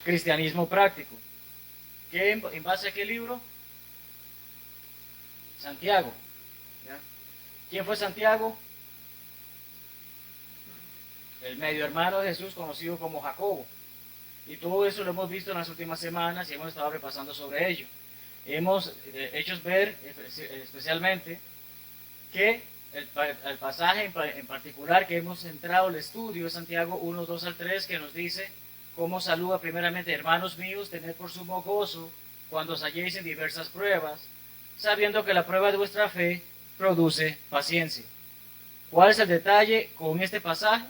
Cristianismo práctico. ¿En base a qué libro? Santiago. ¿Ya? ¿Quién fue Santiago? El medio hermano de Jesús, conocido como Jacobo. Y todo eso lo hemos visto en las últimas semanas y hemos estado repasando sobre ello. Hemos hecho ver especialmente que el pasaje en particular que hemos centrado el estudio es Santiago 1, 2 al 3, que nos dice cómo saluda primeramente: hermanos míos, tened por sumo gozo cuando os halléis en diversas pruebas, sabiendo que la prueba de vuestra fe produce paciencia. ¿Cuál es el detalle con este pasaje?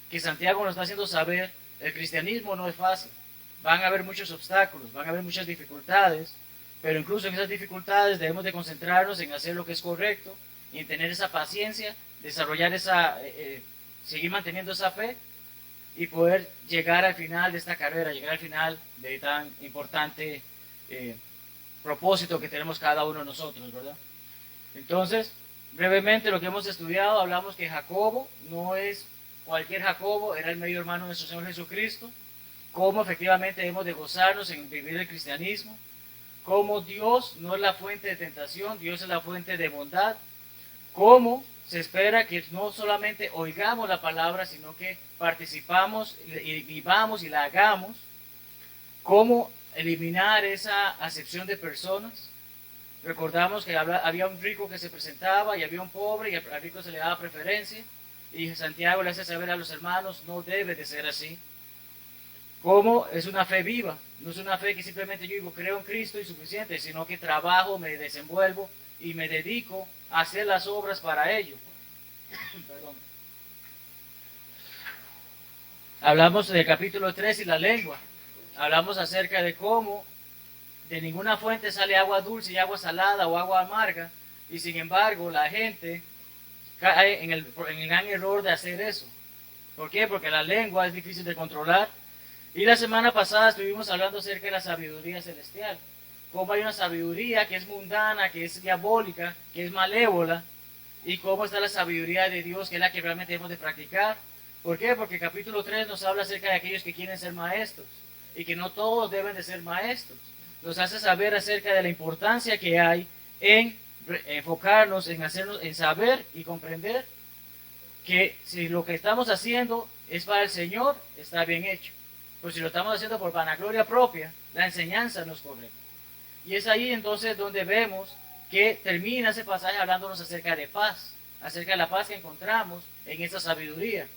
Que Santiago nos está haciendo saber: el cristianismo no es fácil, van a haber muchos obstáculos, van a haber muchas dificultades, pero incluso en esas dificultades debemos de concentrarnos en hacer lo que es correcto y en tener esa paciencia, desarrollar seguir manteniendo esa fe y poder llegar al final de esta carrera, llegar al final de tan importante propósito que tenemos cada uno de nosotros, ¿verdad? Entonces, brevemente lo que hemos estudiado, hablamos que Jacobo no es cualquier Jacobo, era el medio hermano de nuestro Señor Jesucristo, cómo efectivamente debemos de gozarnos en vivir el cristianismo, cómo Dios no es la fuente de tentación, Dios es la fuente de bondad, cómo se espera que no solamente oigamos la palabra, sino que participamos y vivamos y la hagamos, cómo eliminar esa acepción de personas. Recordamos que había un rico que se presentaba y había un pobre y al rico se le daba preferencia, y Santiago le hace saber a los hermanos: no debe de ser así. Cómo es una fe viva, no es una fe que simplemente yo digo creo en Cristo y suficiente, sino que trabajo, me desenvuelvo y me dedico a hacer las obras para ello. Perdón. Hablamos del capítulo 3 y la lengua. Hablamos acerca de cómo de ninguna fuente sale agua dulce y agua salada o agua amarga, y sin embargo la gente cae en el gran error de hacer eso. ¿Por qué? Porque la lengua es difícil de controlar. Y la semana pasada estuvimos hablando acerca de la sabiduría celestial. Cómo hay una sabiduría que es mundana, que es diabólica, que es malévola, y cómo está la sabiduría de Dios, que es la que realmente debemos de practicar. ¿Por qué? Porque el capítulo 3 nos habla acerca de aquellos que quieren ser maestros, y que no todos deben de ser maestros. Nos hace saber acerca de la importancia que hay en enfocarnos, en saber y comprender que si lo que estamos haciendo es para el Señor, está bien hecho. Pero si lo estamos haciendo por vanagloria propia, la enseñanza no es correcta. Y es ahí entonces donde vemos que termina ese pasaje hablándonos acerca de paz, acerca de la paz que encontramos en esa sabiduría.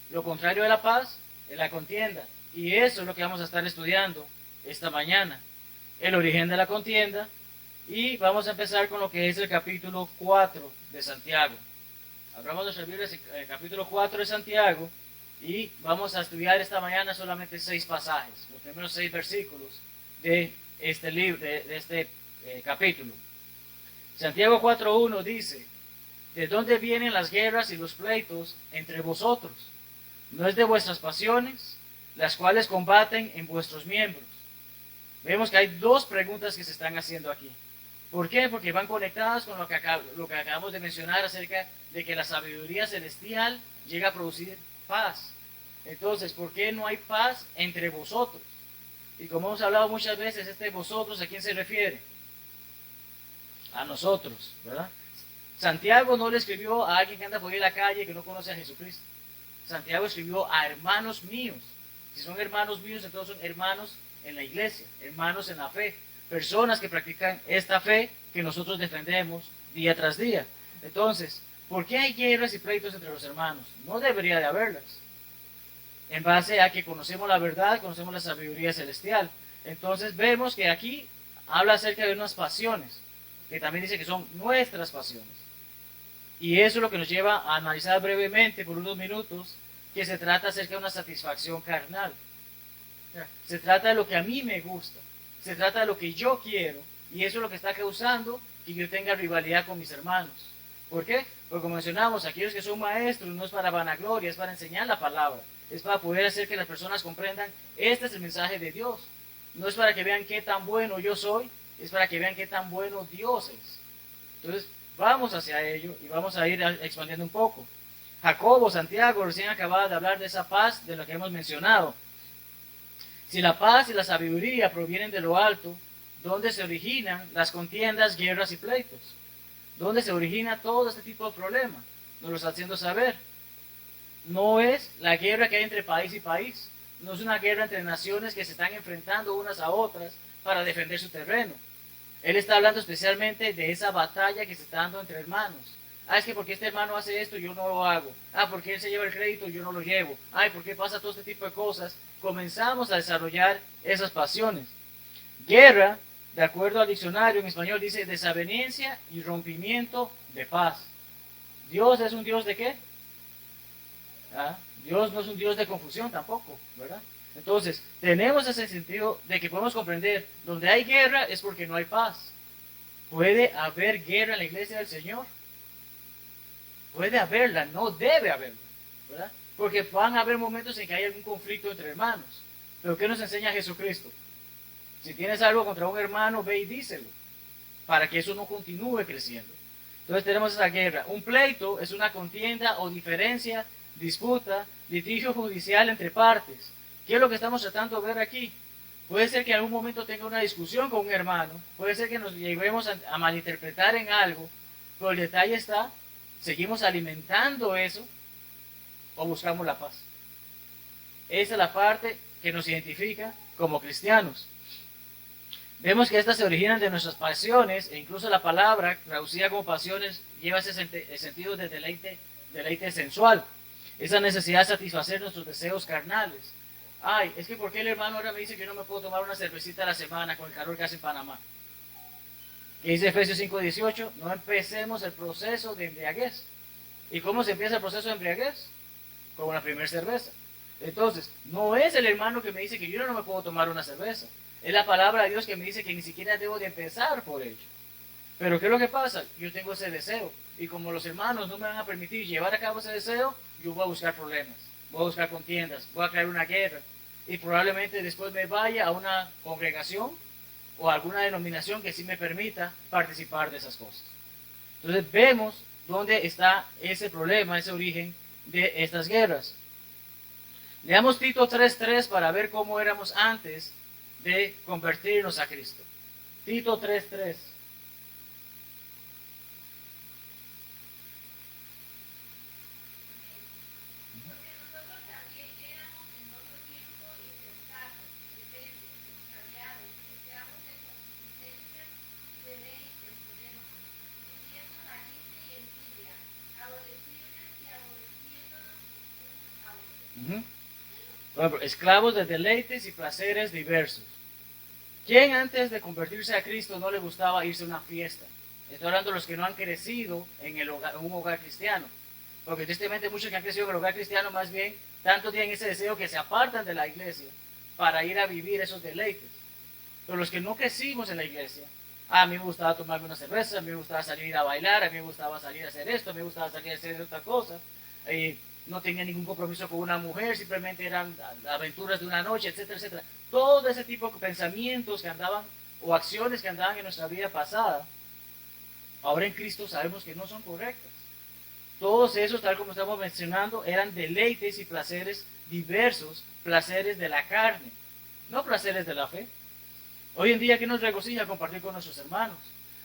Lo contrario de la paz es la contienda, y eso es lo que vamos a estar estudiando esta mañana: el origen de la contienda. Y vamos a empezar con lo que es el capítulo 4 de Santiago. Abramos nuestras Biblias en el capítulo 4 de Santiago, y vamos a estudiar esta mañana solamente 6 pasajes, los primeros 6 versículos de este libro, de este capítulo. Santiago 4:1 dice: ¿de dónde vienen las guerras y los pleitos entre vosotros? ¿No es de vuestras pasiones, las cuales combaten en vuestros miembros? Vemos que hay 2 preguntas que se están haciendo aquí. ¿Por qué? Porque van conectadas con lo que acabamos de mencionar acerca de que la sabiduría celestial llega a producir paz. Entonces, ¿por qué no hay paz entre vosotros? Y como hemos hablado muchas veces, vosotros, ¿a quién se refiere? A nosotros, ¿verdad? Santiago no le escribió a alguien que anda por ahí en la calle que no conoce a Jesucristo. Santiago escribió a hermanos míos. Si son hermanos míos, entonces son hermanos en la iglesia, hermanos en la fe, personas que practican esta fe que nosotros defendemos día tras día. Entonces, ¿por qué hay guerras y pleitos entre los hermanos? No debería de haberlas, en base a que conocemos la verdad, conocemos la sabiduría celestial. Entonces vemos que aquí habla acerca de unas pasiones, que también dice que son nuestras pasiones. Y eso es lo que nos lleva a analizar brevemente por unos minutos, que se trata acerca de una satisfacción carnal. Se trata de lo que a mí me gusta, se trata de lo que yo quiero, y eso es lo que está causando que yo tenga rivalidad con mis hermanos. ¿Por qué? Porque como mencionamos, aquellos que son maestros no es para vanagloria, es para enseñar la palabra, es para poder hacer que las personas comprendan: este es el mensaje de Dios. No es para que vean qué tan bueno yo soy, es para que vean qué tan bueno Dios es. Entonces, Vamos hacia ello y vamos a ir expandiendo un poco. Jacobo, Santiago, recién acababa de hablar de esa paz de la que hemos mencionado. Si la paz y la sabiduría provienen de lo alto, ¿dónde se originan las contiendas, guerras y pleitos? ¿Dónde se origina todo este tipo de problemas? Nos lo está haciendo saber. No es la guerra que hay entre país y país. No es una guerra entre naciones que se están enfrentando unas a otras para defender su terreno. Él está hablando especialmente de esa batalla que se está dando entre hermanos. Ah, es que porque este hermano hace esto, yo no lo hago. Ah, porque él se lleva el crédito, yo no lo llevo. Ay, ¿por qué pasa todo este tipo de cosas? Comenzamos a desarrollar esas pasiones. Guerra, de acuerdo al diccionario en español, dice desaveniencia y rompimiento de paz. ¿Dios es un Dios de qué? ¿Ah? Dios no es un Dios de confusión tampoco, ¿verdad? Entonces, tenemos ese sentido de que podemos comprender, donde hay guerra es porque no hay paz. ¿Puede haber guerra en la iglesia del Señor? Puede haberla, no debe haberla, ¿verdad? Porque van a haber momentos en que hay algún conflicto entre hermanos. Pero ¿qué nos enseña Jesucristo? Si tienes algo contra un hermano, ve y díselo, para que eso no continúe creciendo. Entonces tenemos esa guerra. Un pleito es una contienda o diferencia, disputa, litigio judicial entre partes. ¿Qué es lo que estamos tratando de ver aquí? Puede ser que en algún momento tenga una discusión con un hermano, puede ser que nos lleguemos a malinterpretar en algo, pero el detalle está, ¿seguimos alimentando eso o buscamos la paz? Esa es la parte que nos identifica como cristianos. Vemos que estas se originan de nuestras pasiones, e incluso la palabra, traducida como pasiones, lleva ese sentido de deleite sensual. Esa necesidad de satisfacer nuestros deseos carnales. Ay, es que ¿por qué el hermano ahora me dice que yo no me puedo tomar una cervecita a la semana con el calor que hace en Panamá? Que dice Efesios 5:18, no empecemos el proceso de embriaguez. ¿Y cómo se empieza el proceso de embriaguez? Con la primera cerveza. Entonces, no es el hermano que me dice que yo no me puedo tomar una cerveza. Es la palabra de Dios que me dice que ni siquiera debo de empezar por ello. Pero ¿qué es lo que pasa? Yo tengo ese deseo. Y como los hermanos no me van a permitir llevar a cabo ese deseo, yo voy a buscar problemas, voy a buscar contiendas, voy a crear una guerra. Y probablemente después me vaya a una congregación o a alguna denominación que sí me permita participar de esas cosas. Entonces vemos dónde está ese problema, ese origen de estas guerras. Leamos Tito 3:3 para ver cómo éramos antes de convertirnos a Cristo. Tito 3:3. Bueno, esclavos de deleites y placeres diversos. ¿Quién antes de convertirse a Cristo no le gustaba irse a una fiesta? Estoy hablando de los que no han crecido en un hogar cristiano. Porque tristemente muchos que han crecido en el hogar cristiano más bien tanto tienen ese deseo que se apartan de la iglesia para ir a vivir esos deleites. Pero los que no crecimos en la iglesia, a mí me gustaba tomarme una cerveza, a mí me gustaba salir a bailar, a mí me gustaba salir a hacer esto, a mí me gustaba salir a hacer otra cosa. No tenía ningún compromiso con una mujer, simplemente eran aventuras de una noche, etcétera, etcétera. Todo ese tipo de pensamientos que andaban o acciones que andaban en nuestra vida pasada, ahora en Cristo sabemos que no son correctas. Todos esos, tal como estamos mencionando, eran deleites y placeres diversos, placeres de la carne, no placeres de la fe. Hoy en día, ¿qué nos regocija compartir con nuestros hermanos?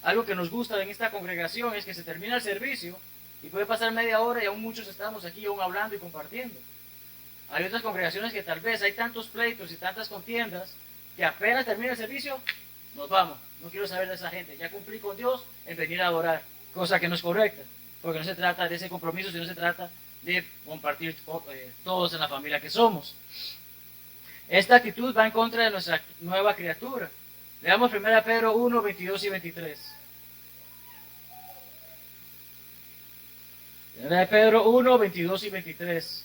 Algo que nos gusta en esta congregación es que se termina el servicio y puede pasar media hora y aún muchos estamos aquí aún hablando y compartiendo. Hay otras congregaciones que tal vez hay tantos pleitos y tantas contiendas que apenas termina el servicio, nos vamos. No quiero saber de esa gente. Ya cumplí con Dios en venir a adorar, cosa que no es correcta, porque no se trata de ese compromiso, sino se trata de compartir todos en la familia que somos. Esta actitud va en contra de nuestra nueva criatura. Leamos 1 Pedro 1, 22 y 23. 1 Pedro 1, 22 y 23.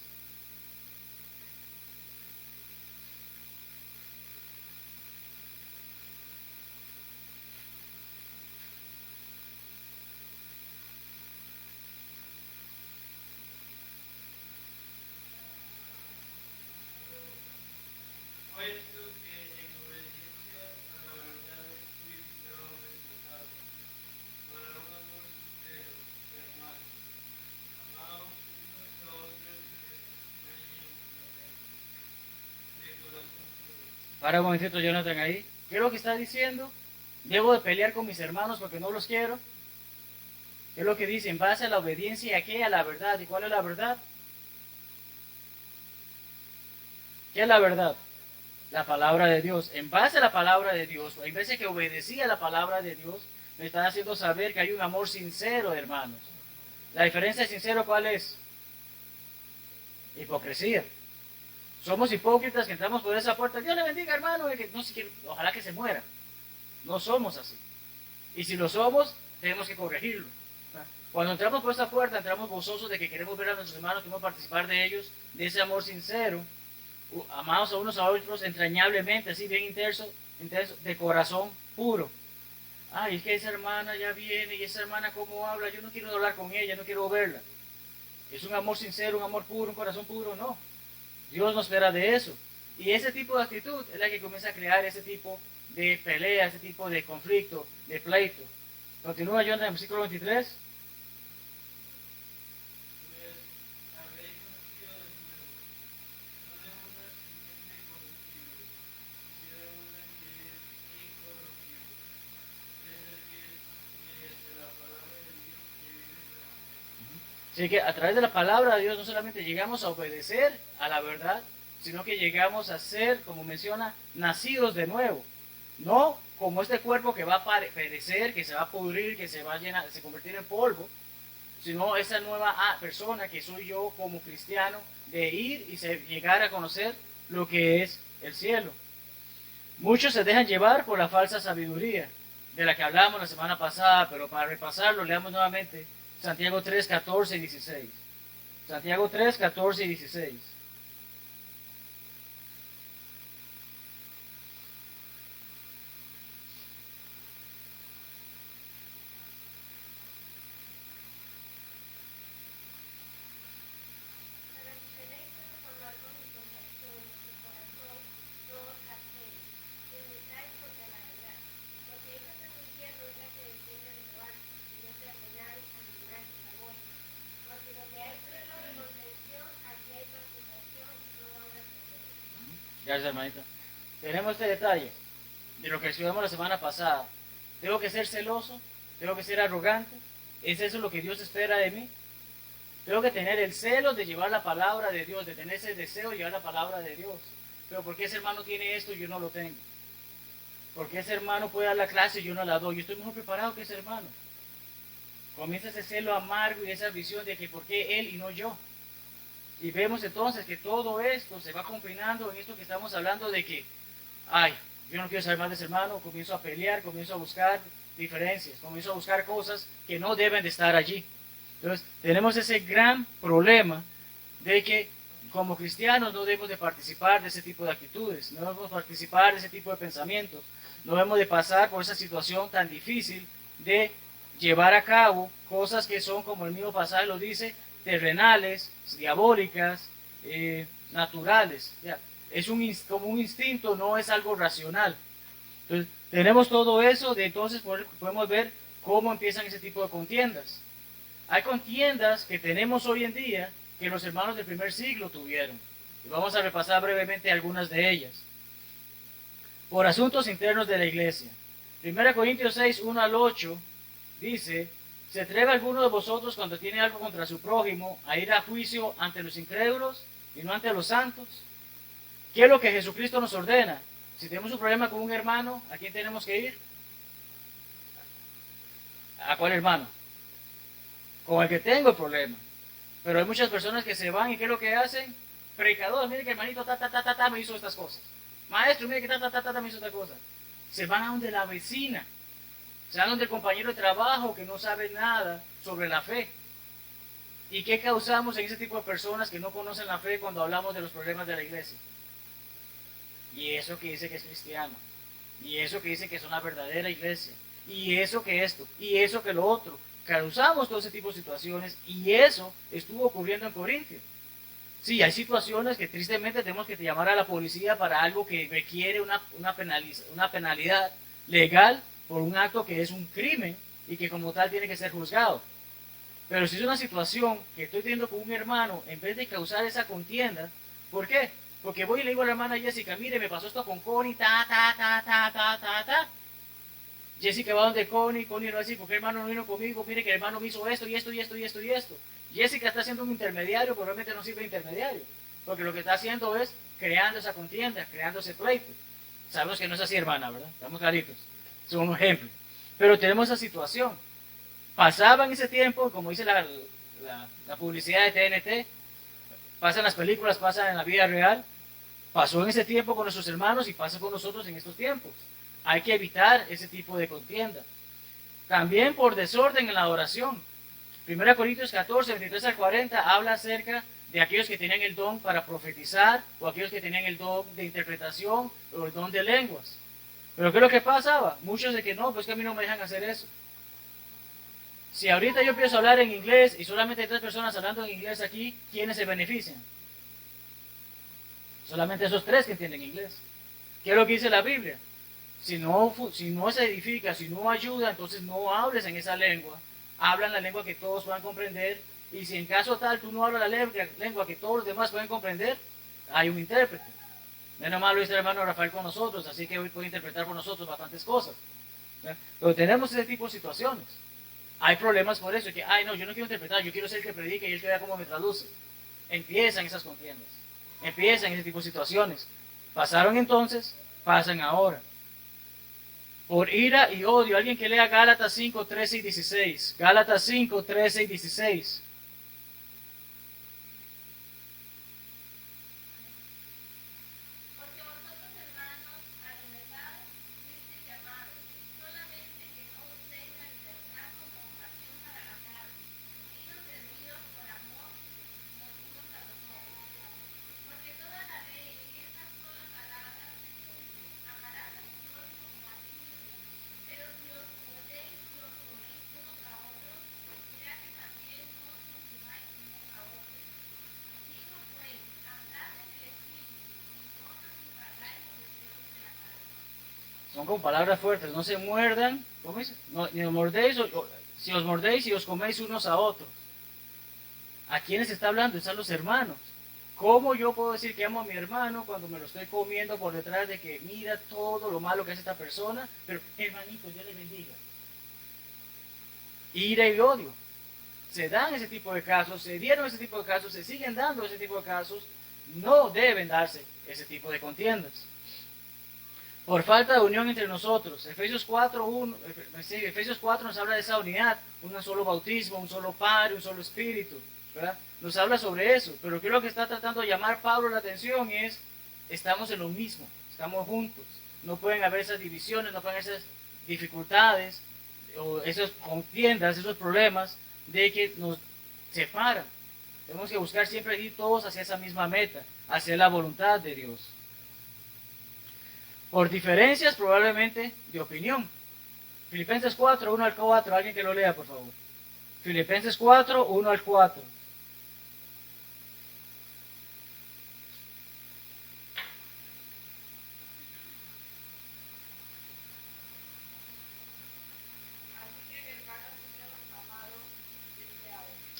Para un momentito, Jonathan, ahí. ¿Qué es lo que está diciendo? ¿Debo de pelear con mis hermanos porque no los quiero? ¿Qué es lo que dice? En base a la obediencia, ¿a qué? A la verdad. ¿Y cuál es la verdad? ¿Qué es la verdad? La palabra de Dios. En base a la palabra de Dios, en vez de que obedecía a la palabra de Dios, me está haciendo saber que hay un amor sincero, hermanos. La diferencia de sincero, ¿cuál es? Hipocresía. Somos hipócritas que entramos por esa puerta. Dios le bendiga, hermano. Que no se quiere, ojalá que se muera. No somos así. Y si lo somos, tenemos que corregirlo. Cuando entramos por esa puerta, entramos gozosos de que queremos ver a nuestros hermanos, queremos participar de ellos, de ese amor sincero, amados a unos a otros entrañablemente, así bien intenso, de corazón puro. Ay, es que esa hermana ya viene, y esa hermana cómo habla, yo no quiero hablar con ella, no quiero verla. ¿Es un amor sincero, un amor puro, un corazón puro? No. Dios no espera de eso. Y ese tipo de actitud es la que comienza a crear ese tipo de pelea, ese tipo de conflicto, de pleito. Continúa John en el versículo 23. Así que a través de la palabra de Dios no solamente llegamos a obedecer a la verdad, sino que llegamos a ser, como menciona, nacidos de nuevo. No como este cuerpo que va a perecer, que se va a pudrir, que se va a llenar, se convertir en polvo, sino esa nueva persona que soy yo como cristiano, de ir y llegar a conocer lo que es el cielo. Muchos se dejan llevar por la falsa sabiduría, de la que hablamos la semana pasada, pero para repasarlo, leamos nuevamente Santiago 3, 14 y 16. Santiago 3, 14 y 16. Gracias, hermanita. Tenemos este detalle de lo que estudiamos la semana pasada. Tengo que ser celoso, tengo que ser arrogante. ¿Es eso lo que Dios espera de mí? Tengo que tener el celo de llevar la palabra de Dios, de tener ese deseo de llevar la palabra de Dios. Pero ¿por qué ese hermano tiene esto y yo no lo tengo? ¿Por qué ese hermano puede dar la clase y yo no la doy? Yo estoy mejor preparado que ese hermano. Comienza ese celo amargo y esa visión de que ¿por qué él y no yo? Y vemos entonces que todo esto se va combinando en esto que estamos hablando de que, ay, yo no quiero saber más de ese hermano, comienzo a pelear, comienzo a buscar diferencias, comienzo a buscar cosas que no deben de estar allí. Entonces, tenemos ese gran problema de que como cristianos no debemos de participar de ese tipo de actitudes, no debemos participar de ese tipo de pensamientos, no debemos de pasar por esa situación tan difícil de llevar a cabo cosas que son, como el mismo pasaje lo dice, terrenales, diabólicas, naturales. ¿Ya? Es como un instinto, no es algo racional. Entonces, tenemos todo eso, entonces podemos ver cómo empiezan ese tipo de contiendas. Hay contiendas que tenemos hoy en día que los hermanos del primer siglo tuvieron. Y vamos a repasar brevemente algunas de ellas. Por asuntos internos de la iglesia. 1 Corintios 6, 1 al 8 dice: ¿se atreve alguno de vosotros cuando tiene algo contra su prójimo a ir a juicio ante los incrédulos y no ante los santos? ¿Qué es lo que Jesucristo nos ordena? Si tenemos un problema con un hermano, ¿a quién tenemos que ir? ¿A cuál hermano? Con el que tengo el problema. Pero hay muchas personas que se van y ¿qué es lo que hacen? Predicador, mire que el hermanito me hizo estas cosas. Maestro, mire que me hizo esta cosa. Se van a donde la vecina. Se van donde el compañero de trabajo que no sabe nada sobre la fe. ¿Y qué causamos en ese tipo de personas que no conocen la fe cuando hablamos de los problemas de la iglesia? Y eso que dice que es cristiano. Y eso que dice que es una verdadera iglesia. Y eso que esto. Y eso que lo otro. Causamos todo ese tipo de situaciones. Y eso estuvo ocurriendo en Corintios. Sí, hay situaciones que tristemente tenemos que llamar a la policía para algo que requiere una penalidad legal por un acto que es un crimen y que como tal tiene que ser juzgado. Pero si es una situación que estoy teniendo con un hermano, en vez de causar esa contienda, ¿por qué? Porque voy y le digo a la hermana Jessica, mire, me pasó esto con Connie, ta. Jessica va donde Connie no va a decir, ¿por qué el hermano no vino conmigo? Mire que el hermano me hizo esto y esto y esto y esto y esto. Jessica está siendo un intermediario, pero realmente no sirve de intermediario. Porque lo que está haciendo es creando esa contienda, creando ese pleito. Sabemos que no es así, hermana, ¿verdad? Estamos claritos. Es un ejemplo. Pero tenemos esa situación. Pasaba en ese tiempo, como dice la publicidad de TNT, pasan las películas, pasan en la vida real, pasó en ese tiempo con nuestros hermanos y pasa con nosotros en estos tiempos. Hay que evitar ese tipo de contienda. También por desorden en la adoración. 1 Corintios 14, 23 al 40 habla acerca de aquellos que tenían el don para profetizar o aquellos que tenían el don de interpretación o el don de lenguas. Pero ¿qué es lo que pasaba? Muchos de que no, pues que a mí no me dejan hacer eso. Si ahorita yo empiezo a hablar en inglés y solamente hay 3 personas hablando en inglés aquí, ¿quiénes se benefician? Solamente esos 3 que entienden inglés. ¿Qué es lo que dice la Biblia? Si no se edifica, si no ayuda, entonces no hables en esa lengua. Habla en la lengua que todos puedan comprender. Y si en caso tal tú no hablas la lengua que todos los demás pueden comprender, hay un intérprete. Menos mal lo dice el hermano Rafael con nosotros, así que hoy puede interpretar por nosotros bastantes cosas. Pero tenemos ese tipo de situaciones. Hay problemas por eso, que, ay no, yo no quiero interpretar, yo quiero ser el que predique y él que vea cómo me traduce. Empiezan esas contiendas, empiezan ese tipo de situaciones. Pasaron entonces, pasan ahora. Por ira y odio, alguien que lea Gálatas 5, 13 y 16. Gálatas 5, 13 y 16. Son con palabras fuertes, no se muerdan, ¿cómo dice? No, ni os mordéis, si os mordéis y os coméis unos a otros. ¿A quiénes está hablando? Están los hermanos. ¿Cómo yo puedo decir que amo a mi hermano cuando me lo estoy comiendo por detrás de que mira todo lo malo que hace esta persona? Pero, hermanitos, Dios les bendiga. Ira y odio. Se dan ese tipo de casos, se dieron ese tipo de casos, se siguen dando ese tipo de casos. No deben darse ese tipo de contiendas. Por falta de unión entre nosotros. Efesios 4 nos habla de esa unidad, un solo bautismo, un solo Padre, un solo Espíritu, ¿verdad? Nos habla sobre eso, pero creo que está tratando de llamar Pablo la atención es, estamos en lo mismo, estamos juntos, no pueden haber esas divisiones, no pueden haber esas dificultades, o esas contiendas, esos problemas de que nos separan. Tenemos que buscar siempre ir todos hacia esa misma meta, hacia la voluntad de Dios. Por diferencias probablemente de opinión. Filipenses 4, 1 al 4, alguien que lo lea por favor. Filipenses 4, 1 al 4.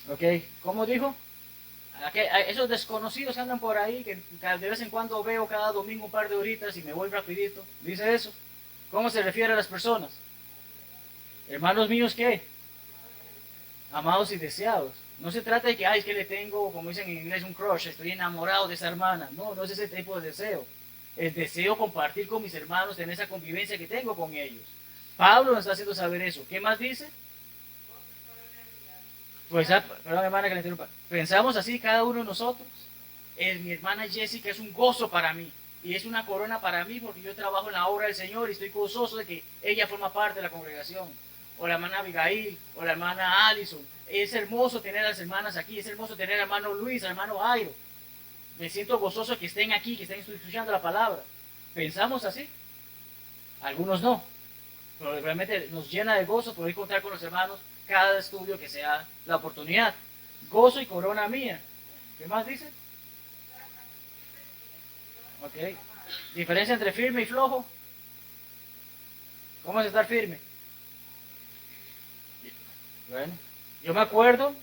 Ok, ¿cómo dijo? Esos desconocidos que andan por ahí, que de vez en cuando veo cada domingo un par de horitas y me voy rapidito. ¿Dice eso? ¿Cómo se refiere a las personas? Hermanos míos, ¿qué? Amados y deseados. No se trata de que, ay, es que le tengo, como dicen en inglés, un crush, estoy enamorado de esa hermana. No, no es ese tipo de deseo. El deseo compartir con mis hermanos, tener esa convivencia que tengo con ellos. Pablo nos está haciendo saber eso. ¿Qué más dice? Pues, perdón hermana que le interrumpa. Pensamos así cada uno de nosotros. Mi hermana Jessica es un gozo para mí. Y es una corona para mí porque yo trabajo en la obra del Señor y estoy gozoso de que ella forma parte de la congregación. O la hermana Abigail, o la hermana Allison. Es hermoso tener a las hermanas aquí. Es hermoso tener al hermano Luis, al hermano Airo. Me siento gozoso que estén aquí, que estén escuchando la palabra. ¿Pensamos así? Algunos no. Pero realmente nos llena de gozo poder contar con los hermanos cada estudio que sea la oportunidad. Gozo y corona mía. ¿Qué más dice? Ok. ¿Diferencia entre firme y flojo? ¿Cómo es estar firme? Bueno, yo me acuerdo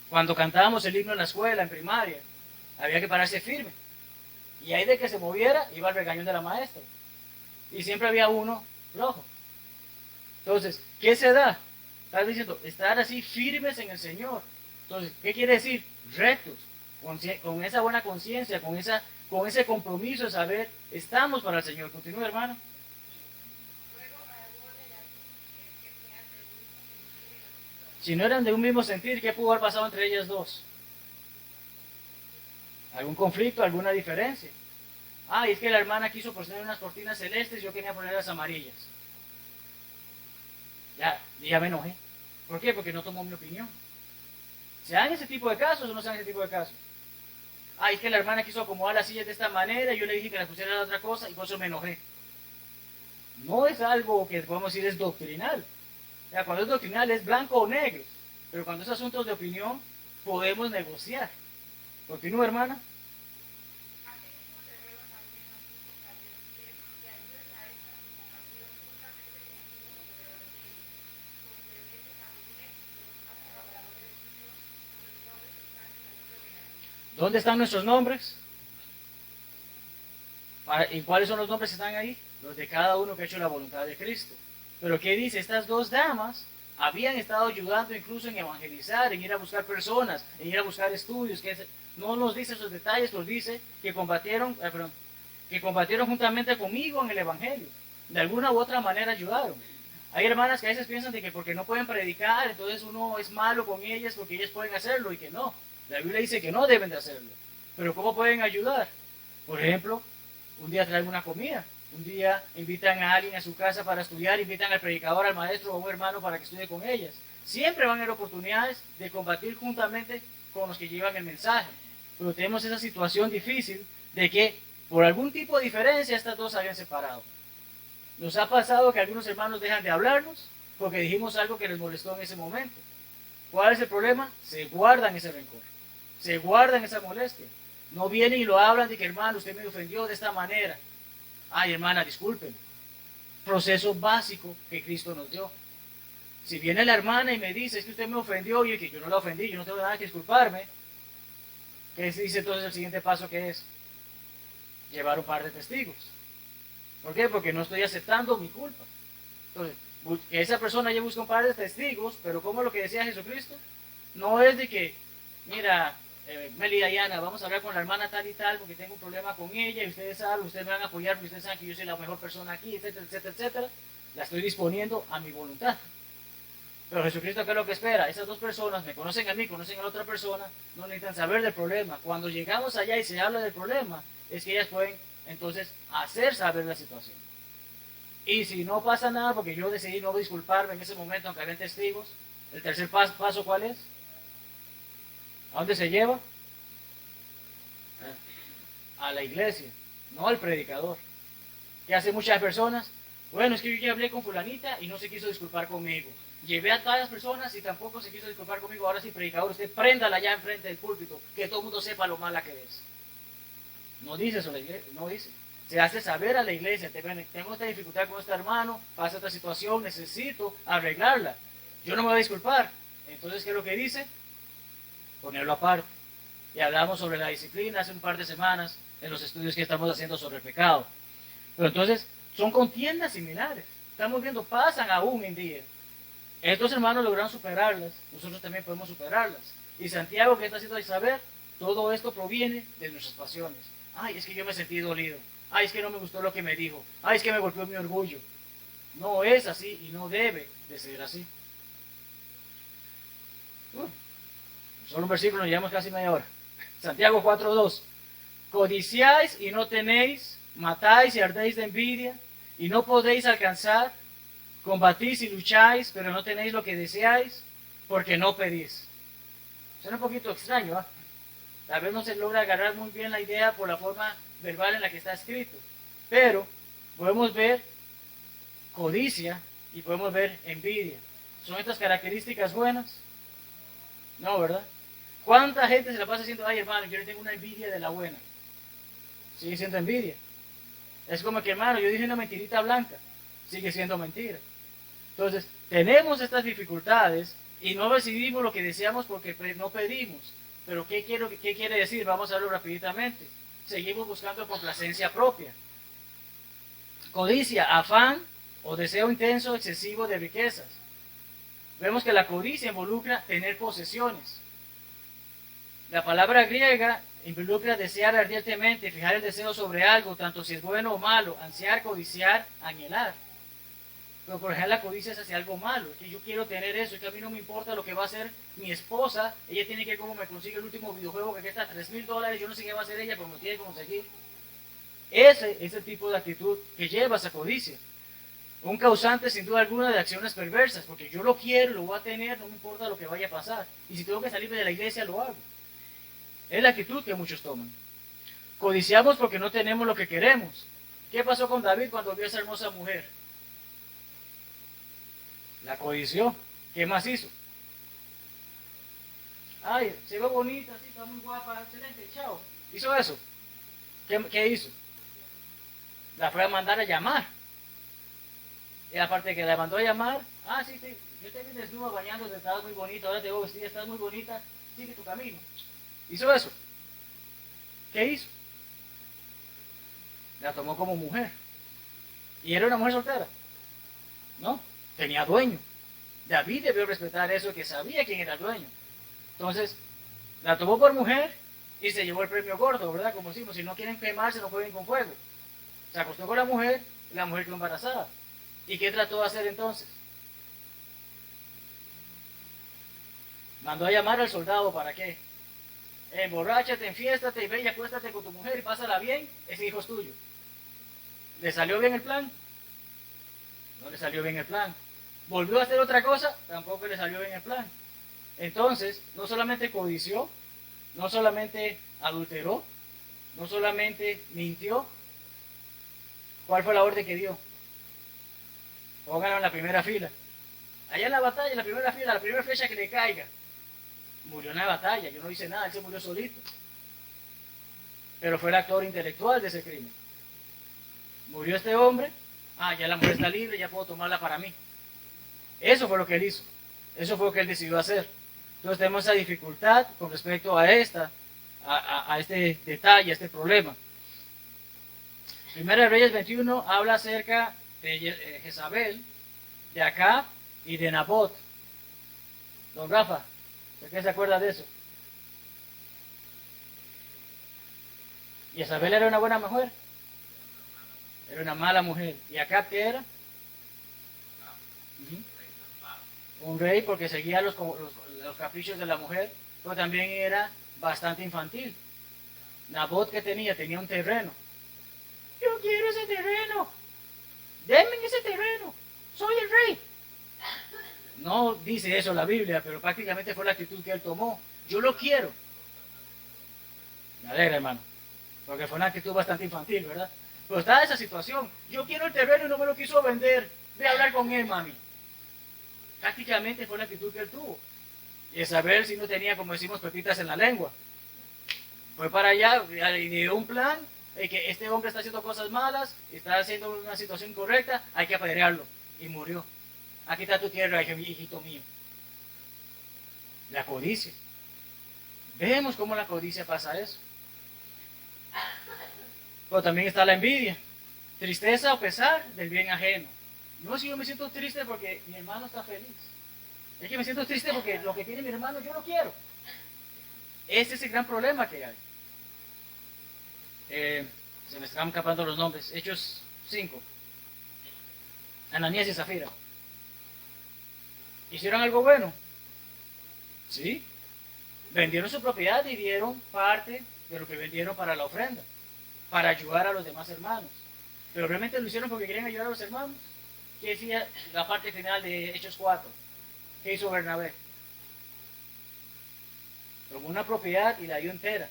cuando cantábamos el himno en la escuela, en primaria, había que pararse firme. Y ahí de que se moviera, iba el regañón de la maestra. Y siempre había uno flojo. Entonces, ¿qué se da? Estás diciendo, estar así firmes en el Señor. Entonces, ¿qué quiere decir? Rectos, con esa buena conciencia, con ese compromiso de saber, estamos para el Señor. Continúa, hermano. Si no eran de un mismo sentir, ¿qué pudo haber pasado entre ellas dos? ¿Algún conflicto, alguna diferencia? Ah, y es que la hermana quiso poner unas cortinas celestes y yo quería ponerlas amarillas. Ya me enojé. ¿Por qué? Porque no tomó mi opinión. ¿Se dan ese tipo de casos o no se dan ese tipo de casos? Ah, es que la hermana quiso acomodar las sillas de esta manera y yo le dije que las pusiera de otra cosa y por eso me enojé. No es algo que podemos decir es doctrinal. O sea, cuando es doctrinal es blanco o negro. Pero cuando es asuntos de opinión, podemos negociar. Continúa, hermana. ¿Dónde están nuestros nombres? ¿Y cuáles son los nombres que están ahí? Los de cada uno que ha hecho la voluntad de Cristo. Pero ¿qué dice? Estas dos damas habían estado ayudando incluso en evangelizar, en ir a buscar personas, en ir a buscar estudios. No nos dice esos detalles, nos dice que combatieron juntamente conmigo en el Evangelio. De alguna u otra manera ayudaron. Hay hermanas que a veces piensan de que porque no pueden predicar, entonces uno es malo con ellas porque ellas pueden hacerlo y que no. La Biblia dice que no deben de hacerlo. Pero ¿cómo pueden ayudar? Por ejemplo, un día traen una comida, un día invitan a alguien a su casa para estudiar, invitan al predicador, al maestro o a un hermano para que estudie con ellas. Siempre van a haber oportunidades de combatir juntamente con los que llevan el mensaje. Pero tenemos esa situación difícil de que por algún tipo de diferencia estas dos se habían separado. Nos ha pasado que algunos hermanos dejan de hablarnos porque dijimos algo que les molestó en ese momento. ¿Cuál es el problema? Se guardan ese rencor, se guardan esa molestia. No vienen y lo hablan de que, hermano, usted me ofendió de esta manera. Ay, hermana, disculpen. Proceso básico que Cristo nos dio. Si viene la hermana y me dice, es que usted me ofendió, y que yo no la ofendí, yo no tengo nada que disculparme, ¿qué dice entonces el siguiente paso que es? Llevar un par de testigos. ¿Por qué? Porque no estoy aceptando mi culpa. Entonces, que esa persona ya busca un par de testigos, pero como lo que decía Jesucristo, no es de que, mira, Meli y Diana, vamos a hablar con la hermana tal y tal porque tengo un problema con ella y ustedes saben, ustedes me van a apoyar porque ustedes saben que yo soy la mejor persona aquí, etcétera, etcétera, etcétera. La estoy disponiendo a mi voluntad. Pero Jesucristo, ¿qué es lo que espera? Esas dos personas me conocen a mí, conocen a la otra persona, no necesitan saber del problema. Cuando llegamos allá y se habla del problema, es que ellas pueden entonces hacer saber la situación. Y si no pasa nada, porque yo decidí no disculparme en ese momento, aunque había testigos, el tercer paso, ¿cuál es? ¿A dónde se lleva? A la iglesia, no al predicador. ¿Qué hacen muchas personas? Bueno, es que yo ya hablé con fulanita y no se quiso disculpar conmigo. Llevé a todas las personas y tampoco se quiso disculpar conmigo. Ahora sí, predicador, usted préndala ya enfrente del púlpito, que todo el mundo sepa lo mala que es. No dice eso la iglesia, no dice. Se hace saber a la iglesia, tengo esta dificultad con este hermano, pasa esta situación, necesito arreglarla. Yo no me voy a disculpar. Entonces, ¿qué es lo que dice? Ponerlo aparte. Y hablamos sobre la disciplina hace un par de semanas en los estudios que estamos haciendo sobre el pecado. Pero entonces, son contiendas similares. Estamos viendo, pasan aún en día. Estos hermanos lograron superarlas, nosotros también podemos superarlas. Y Santiago, que está haciendo de saber, todo esto proviene de nuestras pasiones. Ay, es que yo me sentí dolido. Ay, es que no me gustó lo que me dijo. Ay, es que me golpeó mi orgullo. No es así y no debe de ser así. Solo un versículo, nos llevamos casi media hora. Santiago 4:2. Codiciáis y no tenéis, matáis y ardéis de envidia y no podéis alcanzar, combatís y lucháis, pero no tenéis lo que deseáis, porque no pedís. Suena un poquito extraño, ¿eh? Tal vez no se logra agarrar muy bien la idea por la forma verbal en la que está escrito, pero podemos ver codicia y podemos ver envidia. ¿Son estas características buenas? No, ¿verdad? ¿Cuánta gente se la pasa diciendo, ay hermano, yo le tengo una envidia de la buena? Sigue siendo envidia. Es como que, hermano, yo dije una mentirita blanca. Sigue siendo mentira. Entonces, tenemos estas dificultades y no recibimos lo que deseamos porque no pedimos. Pero ¿qué quiere decir? Vamos a verlo rapiditamente. seguimos buscando complacencia propia. Codicia, afán o deseo intenso, excesivo de riquezas. Vemos que la codicia involucra tener posesiones. La palabra griega involucra desear ardientemente, fijar el deseo sobre algo, tanto si es bueno o malo, ansiar, codiciar, anhelar. Pero por ejemplo la codicia es hacia algo malo, es que yo quiero tener eso, es que a mí no me importa lo que va a hacer mi esposa, ella tiene que como me consigue el último videojuego que cuesta $3,000, yo no sé qué va a hacer ella, pero me tiene que conseguir. Ese es el tipo de actitud que lleva a esa codicia. Un causante sin duda alguna de acciones perversas, porque yo lo quiero, lo voy a tener, no me importa lo que vaya a pasar. Y si tengo que salirme de la iglesia, lo hago. Es la actitud que muchos toman. Codiciamos porque no tenemos lo que queremos. ¿Qué pasó con David cuando vio a esa hermosa mujer? La codició. ¿Qué más hizo? Ay, se ve bonita, sí, está muy guapa, excelente, chao. ¿Hizo eso? ¿Qué hizo? La fue a mandar a llamar. Y aparte de que la mandó a llamar, sí, yo te vi desnuda bañándote, estabas muy bonita, ahora te veo vestida, estás muy bonita, sigue tu camino. ¿Hizo eso? ¿Qué hizo? La tomó como mujer. Y era una mujer soltera. ¿No? Tenía dueño. David debió respetar eso, que sabía quién era el dueño. Entonces, la tomó por mujer y se llevó el premio gordo, ¿verdad? Como decimos, si no quieren quemarse, no jueguen con fuego. Se acostó con la mujer y la mujer quedó embarazada. ¿Y qué trató de hacer entonces? Mandó a llamar al soldado, ¿para qué? Emborráchate, enfiéstate y ve y acuéstate con tu mujer y pásala bien, ese hijo es tuyo. ¿Le salió bien el plan? No le salió bien el plan. ¿Volvió a hacer otra cosa? Tampoco le salió bien el plan. Entonces, no solamente codició, no solamente adulteró, no solamente mintió. ¿Cuál fue la orden que dio? Pónganlo en la primera fila. Allá en la batalla, en la primera fila, la primera flecha que le caiga. Murió en la batalla, yo no hice nada, él se murió solito. Pero fue el actor intelectual de ese crimen. Murió este hombre, ya la mujer está libre, ya puedo tomarla para mí. Eso fue lo que él hizo. Eso fue lo que él decidió hacer. Entonces tenemos esa dificultad con respecto a este detalle, a este problema. Primera de Reyes 21 habla acerca de Jezabel, de Acab y de Nabot. Don Rafa, ¿por qué se acuerda de eso? Jezabel era una buena mujer. Era una mala mujer. ¿Y Acab qué era? Un rey porque seguía los caprichos de la mujer, pero también era bastante infantil. Nabot, ¿qué tenía? Tenía un terreno. Yo quiero ese terreno. Denme ese terreno. Soy el rey. No dice eso la Biblia, pero prácticamente fue la actitud que él tomó. Yo lo quiero. Me alegra, hermano, porque fue una actitud bastante infantil, ¿verdad? Pero está esa situación. Yo quiero el terreno y no me lo quiso vender. Ve a hablar con él, mami. Prácticamente fue la actitud que él tuvo. Y Jezabel si no tenía, como decimos, pepitas en la lengua. Fue para allá y dio un plan de que este hombre está haciendo cosas malas, está haciendo una situación incorrecta, hay que apedrearlo. Y murió. Aquí está tu tierra, hijito mío. La codicia. Vemos cómo la codicia pasa eso. Pero también está la envidia. Tristeza o pesar del bien ajeno. No, si yo me siento triste porque mi hermano está feliz. Es que me siento triste porque lo que tiene mi hermano yo lo quiero. Ese es el gran problema que hay. Se me están escapando los nombres. Hechos 5. Ananías y Zafira. ¿Hicieron algo bueno? Sí. Vendieron su propiedad y dieron parte de lo que vendieron para la ofrenda, para ayudar a los demás hermanos. Pero realmente lo hicieron porque querían ayudar a los hermanos. ¿Qué decía la parte final de Hechos 4? ¿Qué hizo Bernabé? Tomó una propiedad y la dio entera.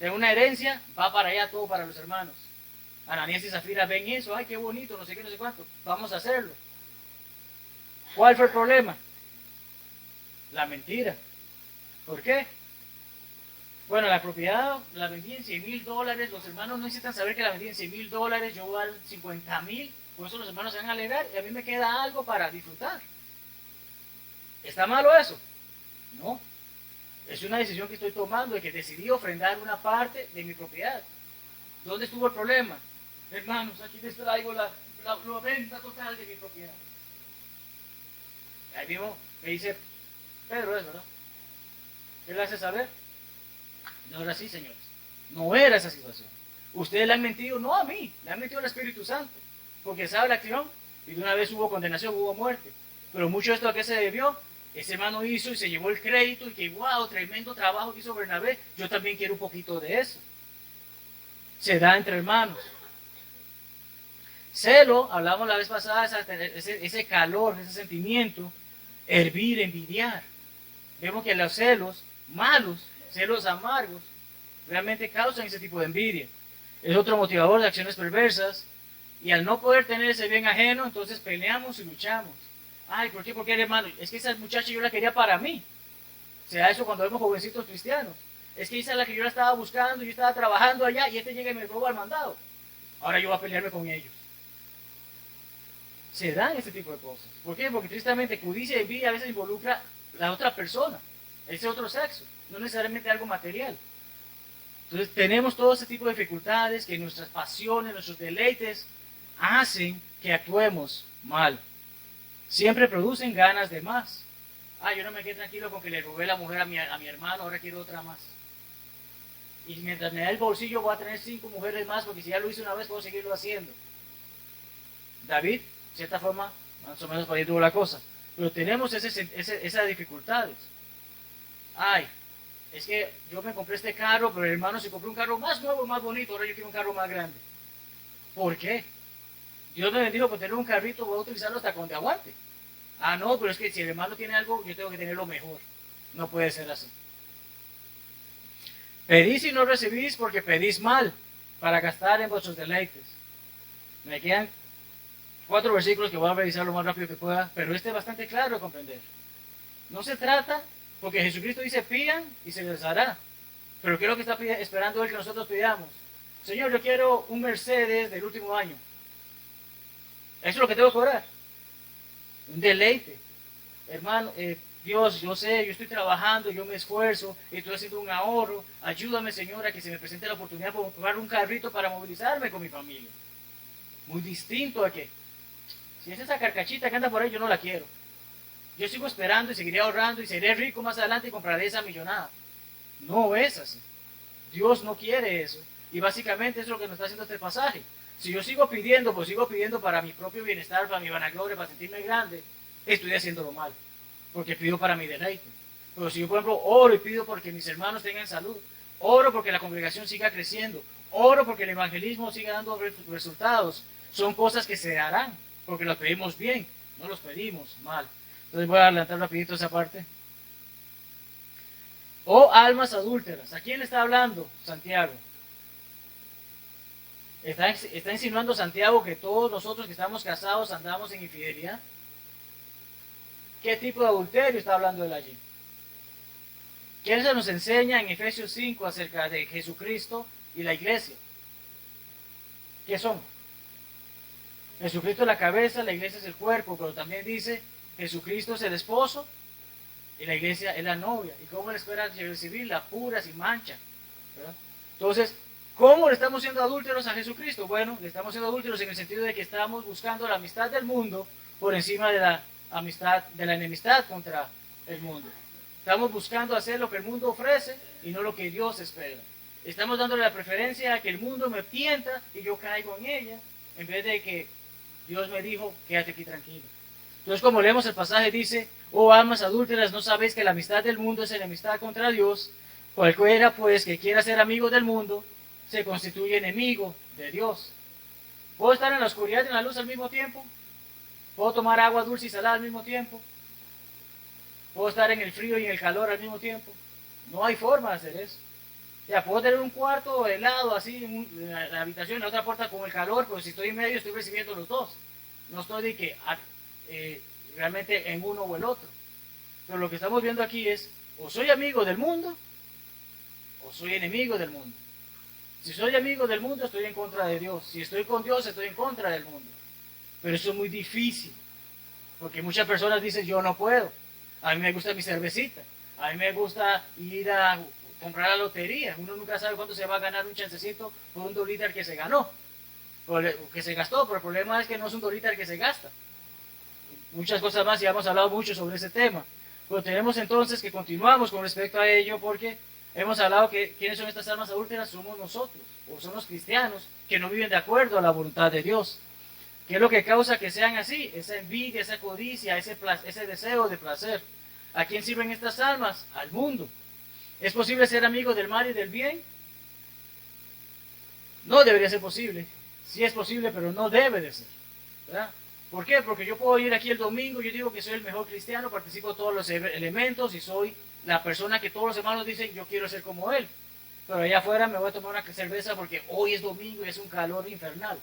De una herencia, va para allá todo para los hermanos. Ananías y Zafira ven eso, ay, qué bonito, no sé qué, no sé cuánto. Vamos a hacerlo. ¿Cuál fue el problema? La mentira. ¿Por qué? Bueno, la propiedad la vendí en $100,000. Los hermanos no necesitan saber que la vendí en $100,000. Yo voy a dar 50,000. Por eso los hermanos se van a alegrar y a mí me queda algo para disfrutar. ¿Está malo eso? No. Es una decisión que estoy tomando de que decidí ofrendar una parte de mi propiedad. ¿Dónde estuvo el problema? Hermanos, aquí les traigo la venta total de mi propiedad. Ahí mismo me dice Pedro eso, ¿no? ¿Qué le hace saber? No era así, señores. No era esa situación. Ustedes le han mentido, no a mí, le han mentido al Espíritu Santo. Porque sabe la acción y de una vez hubo condenación, hubo muerte. Pero mucho de esto a qué se debió. Ese hermano hizo y se llevó el crédito y que wow, tremendo trabajo que hizo Bernabé. Yo también quiero un poquito de eso. Se da entre hermanos. Celo, hablamos la vez pasada, ese calor, ese sentimiento, hervir, envidiar. Vemos que los celos malos, celos amargos, realmente causan ese tipo de envidia. Es otro motivador de acciones perversas. Y al no poder tener ese bien ajeno, entonces peleamos y luchamos. Ay, ¿por qué? Porque hermano, es que esa muchacha yo la quería para mí. Se da eso cuando vemos jovencitos cristianos. Es que esa es la que yo la estaba buscando, yo estaba trabajando allá y este llega y me roba el mandado. Ahora yo voy a pelearme con ellos. Se dan ese tipo de cosas. ¿Por qué? Porque tristemente codicia y envidia a veces involucra a la otra persona, ese otro sexo, no necesariamente algo material. Entonces tenemos todo ese tipo de dificultades que nuestras pasiones, nuestros deleites hacen que actuemos mal. Siempre producen ganas de más. Ah, yo no me quedé tranquilo con que le robé la mujer a mi hermano, ahora quiero otra más. Y mientras me da el bolsillo voy a tener 5 mujeres más porque si ya lo hice una vez puedo seguirlo haciendo. David, de cierta forma, más o menos por ahí tuvo la cosa. Pero tenemos esas dificultades. Ay, es que yo me compré este carro, pero el hermano se compró un carro más nuevo, más bonito, ahora yo quiero un carro más grande. ¿Por qué? Dios me bendijo por tener un carrito, voy a utilizarlo hasta donde aguante. Ah, no, pero es que si el hermano tiene algo, yo tengo que tener lo mejor. No puede ser así. Pedís y no recibís porque pedís mal, para gastar en vuestros deleites. Me quedan 4 versículos que voy a revisar lo más rápido que pueda, pero este es bastante claro de comprender. No se trata, porque Jesucristo dice, pidan y se les dará. Pero ¿qué es lo que está esperando Él que nosotros pidamos? Señor, yo quiero un Mercedes del último año. Eso es lo que tengo que orar. Un deleite. Hermano, Dios, yo sé, yo estoy trabajando, yo me esfuerzo, estoy haciendo un ahorro. Ayúdame, Señora, que se me presente la oportunidad de comprar un carrito para movilizarme con mi familia. Muy distinto a que, si es esa carcachita que anda por ahí, yo no la quiero. Yo sigo esperando y seguiré ahorrando y seré rico más adelante y compraré esa millonada. No es así. Dios no quiere eso. Y básicamente eso es lo que nos está haciendo este pasaje. Si yo sigo pidiendo, pues sigo pidiendo para mi propio bienestar, para mi vanagloria, para sentirme grande, estoy haciéndolo mal. Porque pido para mi deleite. Pero si yo, por ejemplo, oro y pido porque mis hermanos tengan salud, oro porque la congregación siga creciendo, oro porque el evangelismo siga dando resultados, son cosas que se darán, porque los pedimos bien, no los pedimos mal. Entonces voy a adelantar rapidito esa parte. Oh almas adúlteras, ¿a quién le está hablando Santiago? ¿Está insinuando Santiago que todos nosotros que estamos casados andamos en infidelidad? ¿Qué tipo de adulterio está hablando él allí? ¿Qué se nos enseña en Efesios 5 acerca de Jesucristo y la iglesia? ¿Qué son? Jesucristo es la cabeza, la iglesia es el cuerpo, pero también dice Jesucristo es el esposo y la iglesia es la novia. ¿Y cómo le espera recibirla? Pura, sin mancha. ¿Verdad? Entonces, ¿cómo le estamos siendo adúlteros a Jesucristo? Bueno, le estamos siendo adúlteros en el sentido de que estamos buscando la amistad del mundo por encima de la amistad, de la enemistad contra el mundo. Estamos buscando hacer lo que el mundo ofrece y no lo que Dios espera. Estamos dándole la preferencia a que el mundo me tienta y yo caigo en ella, en vez de que Dios me dijo, quédate aquí tranquilo. Entonces, como leemos el pasaje, dice, oh almas adúlteras, ¿no sabéis que la amistad del mundo es enemistad contra Dios? Cualquiera, pues, que quiera ser amigo del mundo, se constituye enemigo de Dios. ¿Puedo estar en la oscuridad y en la luz al mismo tiempo? ¿Puedo tomar agua dulce y salada al mismo tiempo? ¿Puedo estar en el frío y en el calor al mismo tiempo? No hay forma de hacer eso. Ya, puedo tener un cuarto helado así en la habitación, en la otra puerta con el calor, pero si estoy en medio estoy recibiendo los dos. No estoy de que realmente en uno o el otro. Pero lo que estamos viendo aquí es, o soy amigo del mundo, o soy enemigo del mundo. Si soy amigo del mundo, estoy en contra de Dios. Si estoy con Dios, estoy en contra del mundo. Pero eso es muy difícil, porque muchas personas dicen, yo no puedo. A mí me gusta mi cervecita. A mí me gusta ir a comprar la lotería. Uno nunca sabe cuánto se va a ganar un chancecito por un $1 que se ganó, que se gastó, pero el problema es que no es un $1 que se gasta. Muchas cosas más, y hemos hablado mucho sobre ese tema. Pero tenemos entonces que continuamos con respecto a ello, porque hemos hablado que quiénes son estas almas adúlteras, somos nosotros, o son los cristianos que no viven de acuerdo a la voluntad de Dios. ¿Qué es lo que causa que sean así? Esa envidia, esa codicia, ese deseo de placer. ¿A quién sirven estas almas? Al mundo. ¿Es posible ser amigo del mal y del bien? No debería ser posible. Sí es posible, pero no debe de ser, ¿verdad? ¿Por qué? Porque yo puedo ir aquí el domingo, yo digo que soy el mejor cristiano, participo de todos los elementos y soy la persona que todos los hermanos dicen, yo quiero ser como él. Pero allá afuera me voy a tomar una cerveza porque hoy es domingo y es un calor infernal.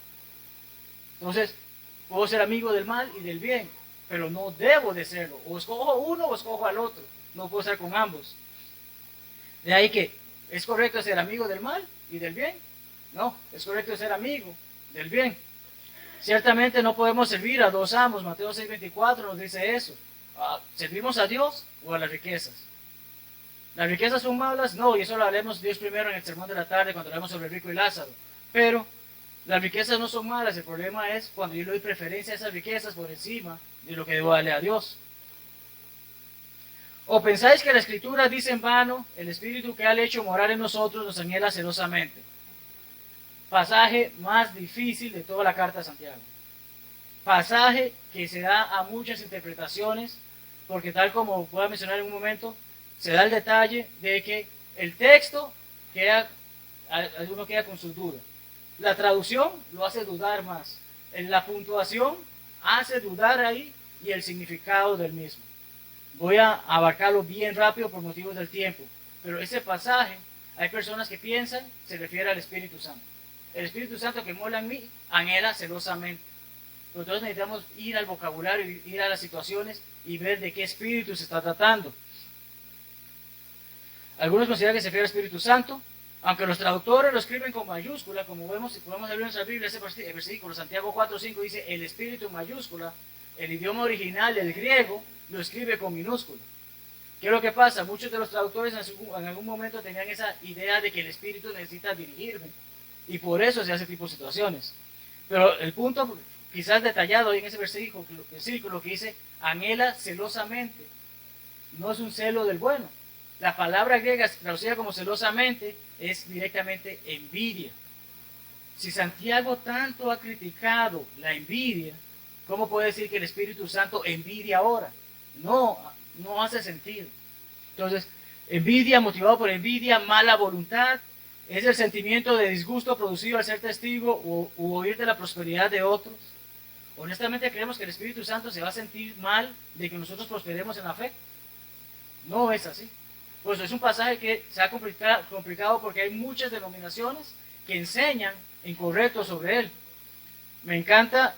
Entonces, puedo ser amigo del mal y del bien, pero no debo de serlo. O escojo uno o escojo al otro. No puedo estar con ambos. De ahí que, ¿es correcto ser amigo del mal y del bien? No, es correcto ser amigo del bien. Ciertamente no podemos servir a dos amos. Mateo 6:24 nos dice eso. ¿Servimos a Dios o a las riquezas? ¿Las riquezas son malas? No, y eso lo haremos Dios primero en el sermón de la tarde cuando hablemos sobre el rico y Lázaro. Pero las riquezas no son malas, el problema es cuando yo le doy preferencia a esas riquezas por encima de lo que debo darle a Dios. ¿O pensáis que la Escritura dice en vano, el Espíritu que ha hecho morar en nosotros nos anhela celosamente? Pasaje más difícil de toda la carta de Santiago. Pasaje que se da a muchas interpretaciones, porque tal como voy a mencionar en un momento, se da el detalle de que el texto uno queda con sus dudas. La traducción lo hace dudar más. La puntuación hace dudar ahí y el significado del mismo. Voy a abarcarlo bien rápido por motivos del tiempo. Pero ese pasaje, hay personas que piensan, se refiere al Espíritu Santo. El Espíritu Santo que mora en mí, anhela celosamente. Pero entonces necesitamos ir al vocabulario, ir a las situaciones y ver de qué espíritu se está tratando. Algunos consideran que se refiere al Espíritu Santo, aunque los traductores lo escriben con mayúscula, como vemos, si podemos abrir nuestra Biblia, ese versículo, Santiago 4:5 dice, el Espíritu en mayúscula, el idioma original, el griego, lo escribe con minúscula. ¿Qué es lo que pasa? Muchos de los traductores en algún momento tenían esa idea de que el Espíritu necesita dirigirme, y por eso se hace tipo de situaciones. Pero el punto, quizás detallado en ese versículo que dice, anhela celosamente, no es un celo del bueno. La palabra griega traducida como celosamente es directamente envidia. Si Santiago tanto ha criticado la envidia, ¿cómo puede decir que el Espíritu Santo envidia ahora? No hace sentido. Entonces, envidia, motivado por envidia, mala voluntad, es el sentimiento de disgusto producido al ser testigo u oír de la prosperidad de otros. Honestamente creemos que el Espíritu Santo se va a sentir mal de que nosotros prosperemos en la fe. No es así. Pues es un pasaje que se ha complicado porque hay muchas denominaciones que enseñan incorrecto sobre él. Me encanta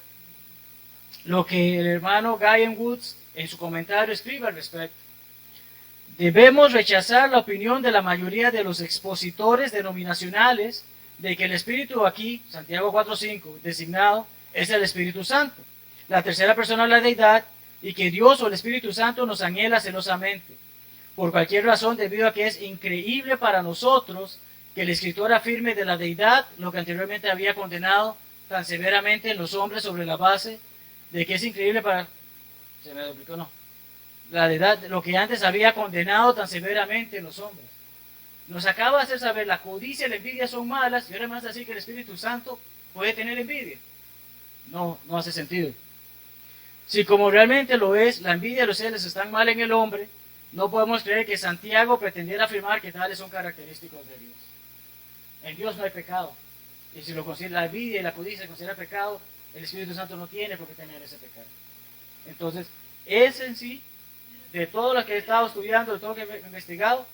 lo que el hermano Guy Woods en su comentario escribe al respecto. Debemos rechazar la opinión de la mayoría de los expositores denominacionales de que el Espíritu aquí, Santiago 4:5, designado, es el Espíritu Santo, la tercera persona de la deidad, y que Dios o el Espíritu Santo nos anhela celosamente. Por cualquier razón, debido a que es increíble para nosotros que el escritor afirme de la deidad lo que anteriormente había condenado tan severamente en los hombres sobre la base de que es increíble para... Se me duplicó, no. La deidad, lo que antes había condenado tan severamente en los hombres. Nos acaba de hacer saber, la codicia y la envidia son malas, y ahora más decir que el Espíritu Santo puede tener envidia. No hace sentido. Si como realmente lo es, la envidia y los celos están mal en el hombre, no podemos creer que Santiago pretendiera afirmar que tales son característicos de Dios. En Dios no hay pecado. Y si lo considera la envidia y la codicia se considera pecado, el Espíritu Santo no tiene por qué tener ese pecado. Entonces, ese en sí, de todo lo que he estado estudiando, de todo lo que he investigado,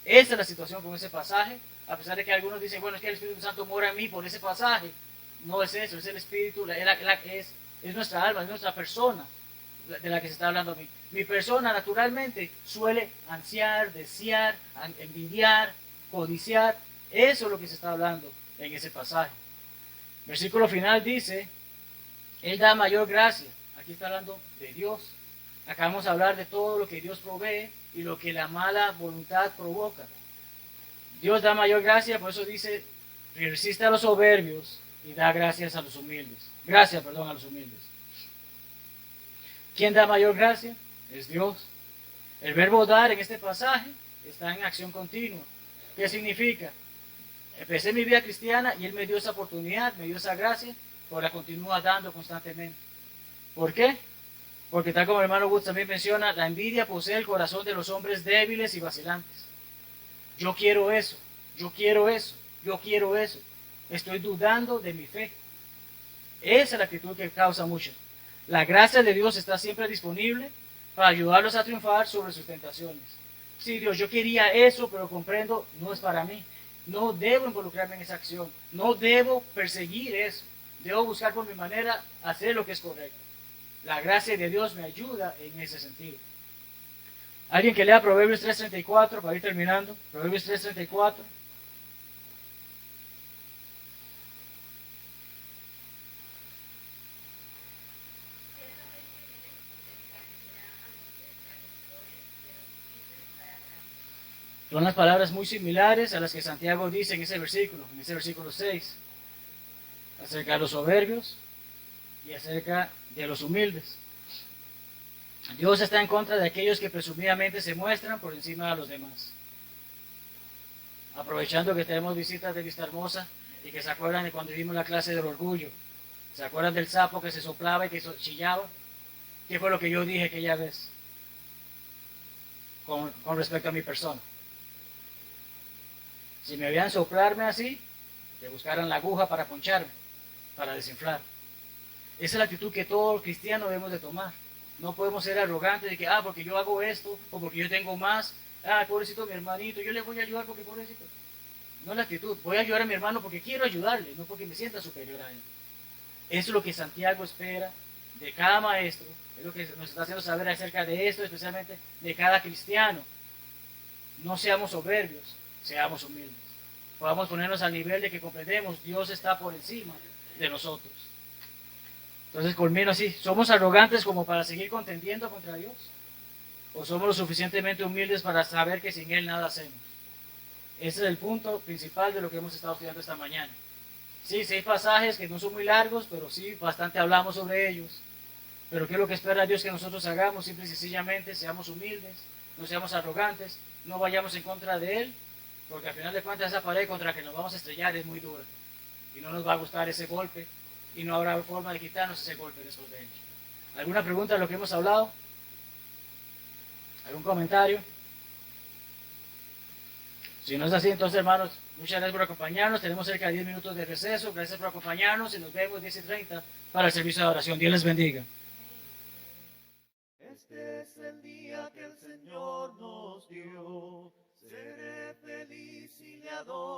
esa es la situación con ese pasaje. A pesar de que algunos dicen, bueno, es que el Espíritu Santo mora en mí por ese pasaje. No es eso, es el Espíritu, es nuestra alma, es nuestra persona de la que se está hablando a mí. Mi persona naturalmente suele ansiar, desear, envidiar, codiciar. Eso es lo que se está hablando en ese pasaje. Versículo final dice, Él da mayor gracia. Aquí está hablando de Dios. Acabamos de hablar de todo lo que Dios provee y lo que la mala voluntad provoca. Dios da mayor gracia, por eso dice, resiste a los soberbios y da gracias a los humildes. Gracias, perdón, a los humildes. ¿Quién da mayor gracia? Es Dios. El verbo dar en este pasaje está en acción continua. ¿Qué significa? Empecé mi vida cristiana y Él me dio esa oportunidad, me dio esa gracia, pero la continúa dando constantemente. ¿Por qué? Porque tal como el hermano Woods también menciona, la envidia posee el corazón de los hombres débiles y vacilantes. Yo quiero eso, yo quiero eso, yo quiero eso. Estoy dudando de mi fe. Esa es la actitud que causa mucho. La gracia de Dios está siempre disponible para ayudarlos a triunfar sobre sus tentaciones. Sí, Dios, yo quería eso, pero comprendo, no es para mí. No debo involucrarme en esa acción. No debo perseguir eso. Debo buscar por mi manera hacer lo que es correcto. La gracia de Dios me ayuda en ese sentido. Alguien que lea Proverbios 3:34 para ir terminando. Proverbios 3:34. Son las palabras muy similares a las que Santiago dice en ese versículo 6, acerca de los soberbios y acerca de los humildes. Dios está en contra de aquellos que presumidamente se muestran por encima de los demás. Aprovechando que tenemos visitas de Vista Hermosa y que se acuerdan de cuando vimos la clase del orgullo, ¿se acuerdan del sapo que se soplaba y que chillaba? ¿Qué fue lo que yo dije aquella vez con respecto a mi persona? Si me veían soplarme así, que buscaran la aguja para poncharme, para desinflar. Esa es la actitud que todo cristiano debemos de tomar. No podemos ser arrogantes de que, porque yo hago esto, o porque yo tengo más, pobrecito mi hermanito, yo le voy a ayudar porque pobrecito. No es la actitud, voy a ayudar a mi hermano porque quiero ayudarle, no porque me sienta superior a él. Eso es lo que Santiago espera de cada maestro, es lo que nos está haciendo saber acerca de esto, especialmente de cada cristiano. No seamos soberbios, seamos humildes. Podamos ponernos al nivel de que comprendemos, Dios está por encima de nosotros. Entonces, culmino así, ¿somos arrogantes como para seguir contendiendo contra Dios? ¿O somos lo suficientemente humildes para saber que sin Él nada hacemos? Ese es el punto principal de lo que hemos estado estudiando esta mañana. Sí, 6 pasajes que no son muy largos, pero sí, bastante hablamos sobre ellos. Pero ¿qué es lo que espera Dios que nosotros hagamos? Simple y sencillamente seamos humildes, no seamos arrogantes, no vayamos en contra de Él, porque al final de cuentas esa pared contra la que nos vamos a estrellar es muy dura. Y no nos va a gustar ese golpe, y no habrá forma de quitarnos ese golpe después de ello. ¿Alguna pregunta de lo que hemos hablado? ¿Algún comentario? Si no es así, entonces, hermanos, muchas gracias por acompañarnos. Tenemos cerca de 10 minutos de receso. Gracias por acompañarnos y nos vemos 10:30 para el servicio de oración. Dios les bendiga. Este es el día que el Señor nos dio. Seré feliz y le adoro.